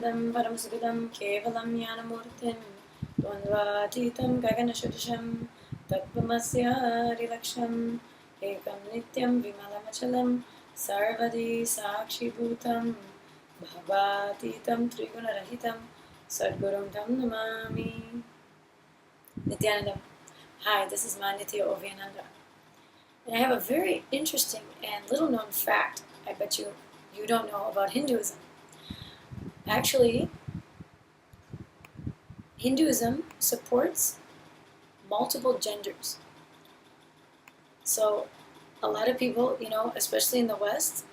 Satchidanandam Paramasukhadam Kevalam Jnanamurtim Dvandvatitam Gaganashodasham Tattvamasya Rilaksham Ekam Nityam Vimalamachalam Sarvadi Sakshi Bhutam Bhavatitam Trigunarahitam Sadgurum Tam Namami. Nityanandam. Hi, this is Manitya Ovyananda. And I have a very interesting and little known fact I bet you don't know about Hinduism. Actually, Hinduism supports multiple genders. So a lot of people, especially in the West,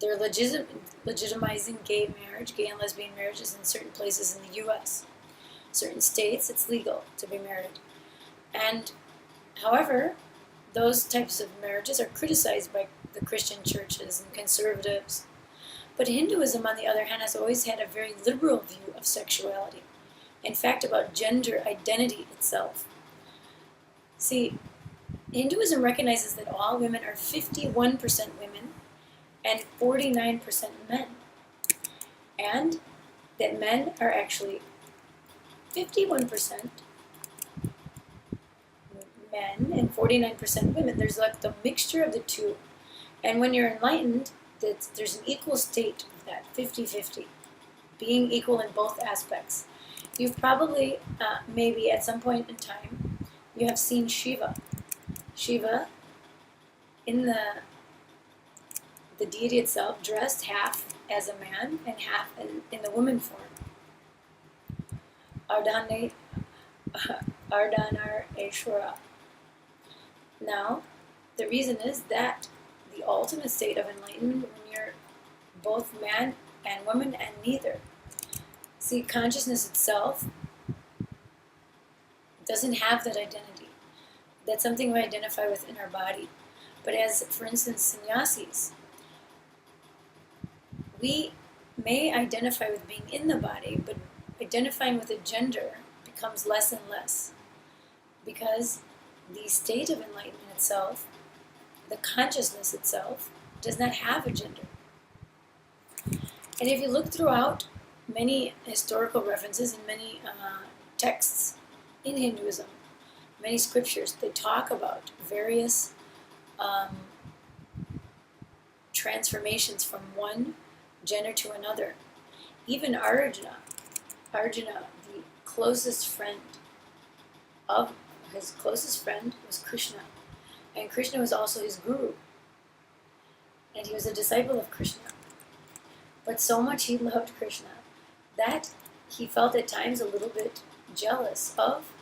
they're legitimizing gay and lesbian marriages in certain places in the U.S. Certain states, it's legal to be married. And, however, those types of marriages are criticized by the Christian churches and conservatives. But Hinduism, on the other hand, has always had a very liberal view of sexuality. In fact, about gender identity itself. See, Hinduism recognizes that all women are 51% women and 49% men. And that men are actually 51% men and 49% women. There's like the mixture of the two. And when you're enlightened, there's an equal state of that, 50-50, being equal in both aspects. You've probably, maybe at some point in time, you have seen Shiva. Shiva, in the deity itself, dressed half as a man and half in the woman form. Ardanar Eshwara. Now, the reason is that the ultimate state of enlightenment, when you're both man and woman and neither. See, consciousness itself doesn't have that identity. That's something we identify with in our body. But as, for instance, sannyasis, we may identify with being in the body, but identifying with a gender becomes less and less. Because the state of enlightenment itself, the consciousness itself, does not have a gender. And if you look throughout many historical references and many texts in Hinduism, many scriptures, they talk about various transformations from one gender to another. Even Arjuna, the closest friend of his closest friend was Krishna. And Krishna was also his guru. And he was a disciple of Krishna. But so much he loved Krishna that he felt at times a little bit jealous of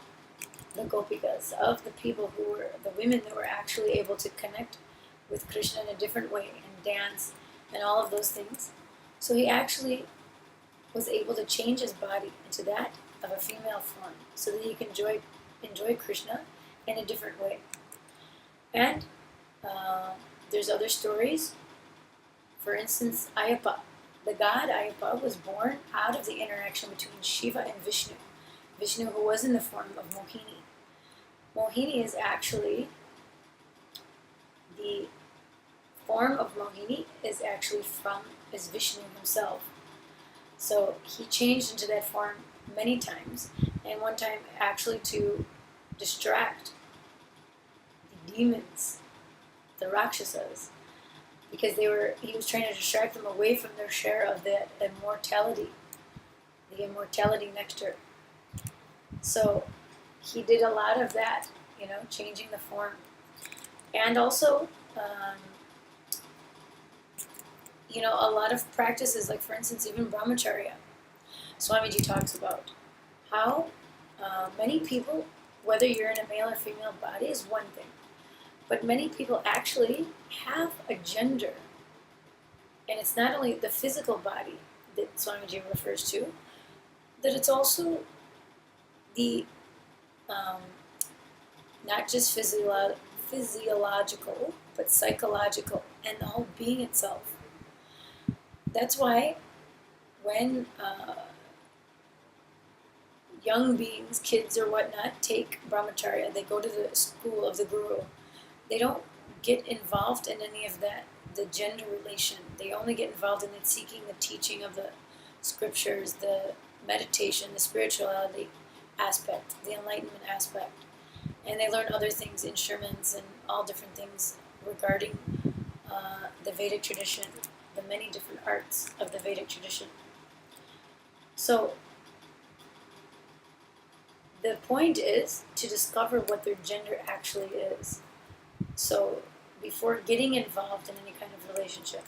the gopikas, of the people who were, the women that were actually able to connect with Krishna in a different way and dance and all of those things. So he actually was able to change his body into that of a female form so that he could enjoy Krishna in a different way. And there's other stories. For instance, Ayappa. The god Ayappa was born out of the interaction between Shiva and Vishnu. Vishnu, who was in the form of Mohini. Mohini is actually, the form of Mohini is actually is Vishnu himself. So he changed into that form many times, and one time actually to distract the demons, the Rakshasas, because he was trying to distract them away from their share of that immortality, the immortality nectar. So he did a lot of that, changing the form. And also, a lot of practices, like for instance, even brahmacharya. Swamiji talks about how many people, whether you're in a male or female body is one thing, but many people actually have a gender. And it's not only the physical body that Swamiji refers to, that it's also the, not just physiological, but psychological, and the whole being itself. That's why when young beings, kids or whatnot, take brahmacharya, they go to the school of the guru, they don't get involved in any of that the gender relation. They only get involved in the seeking, the teaching of the scriptures, the meditation, the spirituality aspect, the enlightenment aspect. And they learn other things, instruments and all different things regarding the Vedic tradition, the many different arts of the Vedic tradition. So the point is to discover what their gender actually is. So before getting involved in any kind of relationship,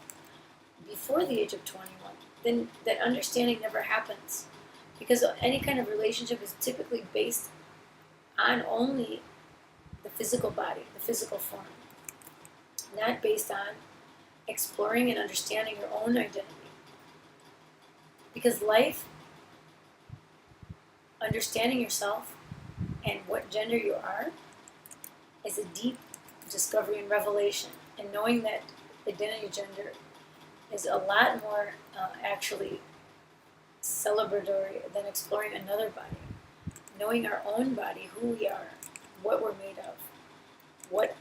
before the age of 21, then that understanding never happens. Because any kind of relationship is typically based on only the physical body, the physical form, not based on exploring and understanding your own identity. Because life, understanding yourself and what gender you are, is a deep discovery and revelation. And knowing that identity gender is a lot more actually celebratory than exploring another body. Knowing our own body, who we are, what we're made of, what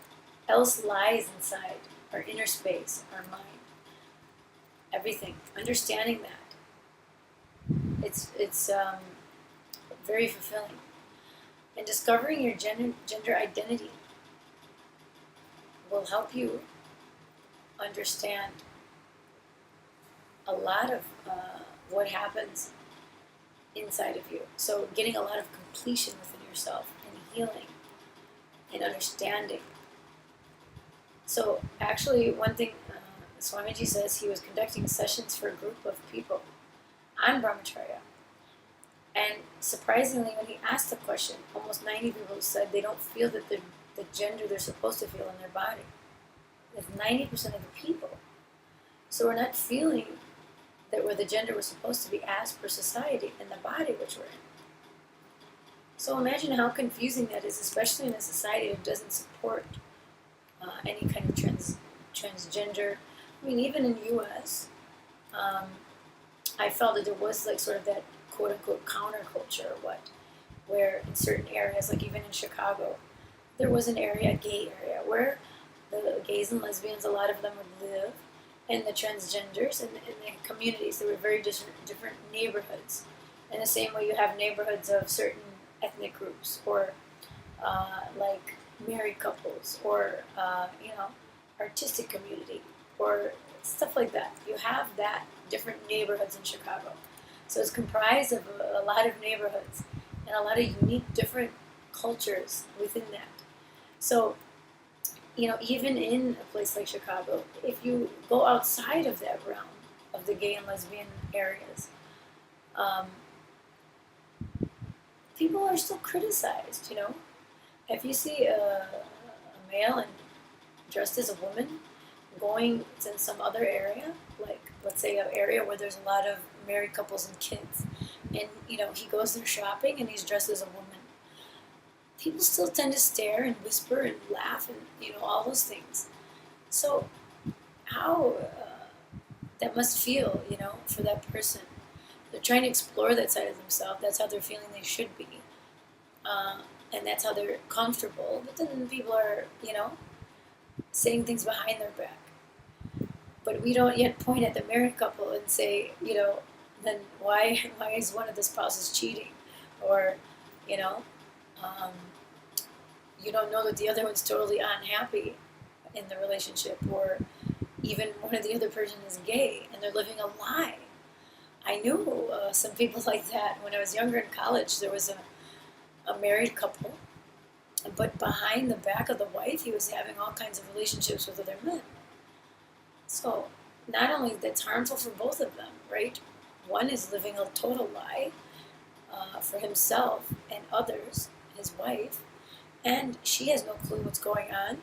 else lies inside our inner space, our mind, everything. Understanding that, it's very fulfilling. And discovering your gender identity will help you understand a lot of what happens inside of you. So getting a lot of completion within yourself and healing and understanding. So actually one thing Swamiji says, he was conducting sessions for a group of people on brahmacharya. And surprisingly, when he asked the question, almost 90 people said they don't feel that the gender they're supposed to feel in their body. That's 90% of the people. So we're not feeling that we're the gender we're supposed to be as per society in the body which we're in. So imagine how confusing that is, especially in a society that doesn't support any kind of transgender. I mean, even in the U.S., I felt that there was like sort of that quote-unquote counterculture or what, where in certain areas, like even in Chicago, there was an area, a gay area, where the gays and lesbians, a lot of them would live, and the transgenders and the communities. There were very different neighborhoods. In the same way you have neighborhoods of certain ethnic groups, or like married couples, or artistic community, or stuff like that. You have that different neighborhoods in Chicago. So it's comprised of a lot of neighborhoods and a lot of unique different cultures within that. So, even in a place like Chicago, if you go outside of that realm of the gay and lesbian areas, people are still criticized, If you see a male and dressed as a woman going to some other area, like let's say an area where there's a lot of married couples and kids, and he goes there shopping and he's dressed as a woman, people still tend to stare and whisper and laugh and all those things. So how that must feel, for that person. They're trying to explore that side of themselves. That's how they're feeling they should be, and that's how they're comfortable. But then people are saying things behind their back. But we don't yet point at the married couple and say, then why is one of the spouses cheating? Or, you don't know that the other one's totally unhappy in the relationship, or even one of the other person is gay and they're living a lie. I knew some people like that when I was younger in college. There was a married couple, but behind the back of the wife, he was having all kinds of relationships with other men. So not only that's harmful for both of them, right? One is living a total lie for himself and others, his wife, and she has no clue what's going on,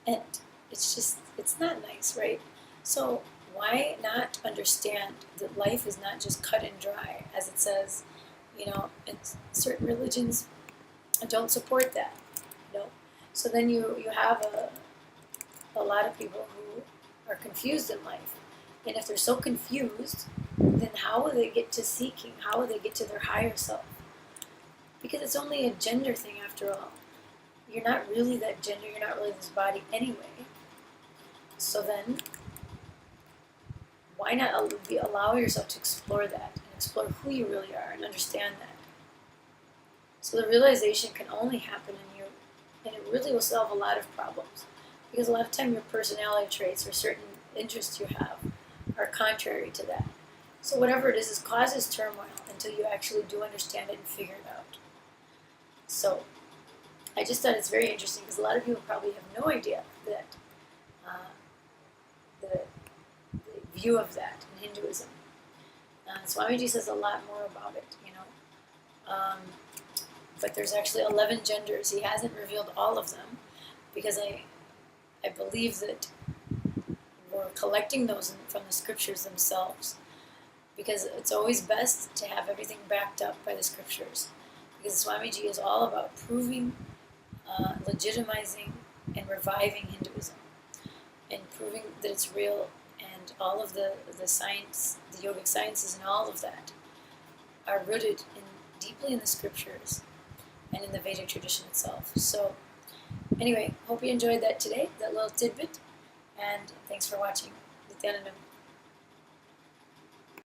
and it's not nice, right? So why not understand that life is not just cut and dry, as it says, and certain religions don't support that, So then you have a lot of people who are confused in life. And if they're so confused, then how will they get to seeking? How will they get to their higher self? Because it's only a gender thing after all. You're not really that gender, you're not really this body anyway. So then, why not allow yourself to explore that and explore who you really are and understand that? So the realization can only happen in you, and it really will solve a lot of problems. Because a lot of time your personality traits or certain interests you have are contrary to that. So whatever it is causes turmoil until you actually do understand it and figure it out. So I just thought it's very interesting because a lot of people probably have no idea that the view of that in Hinduism. Swamiji says a lot more about it, but there's actually 11 genders. He hasn't revealed all of them because I believe that we're collecting those from the scriptures themselves, because it's always best to have everything backed up by the scriptures, because Swamiji is all about proving, legitimizing, and reviving Hinduism, and proving that it's real, and all of the science, the yogic sciences and all of that are rooted deeply in the scriptures and in the Vedic tradition itself. So anyway, hope you enjoyed that today, that little tidbit, and thanks for watching. Nityanandam.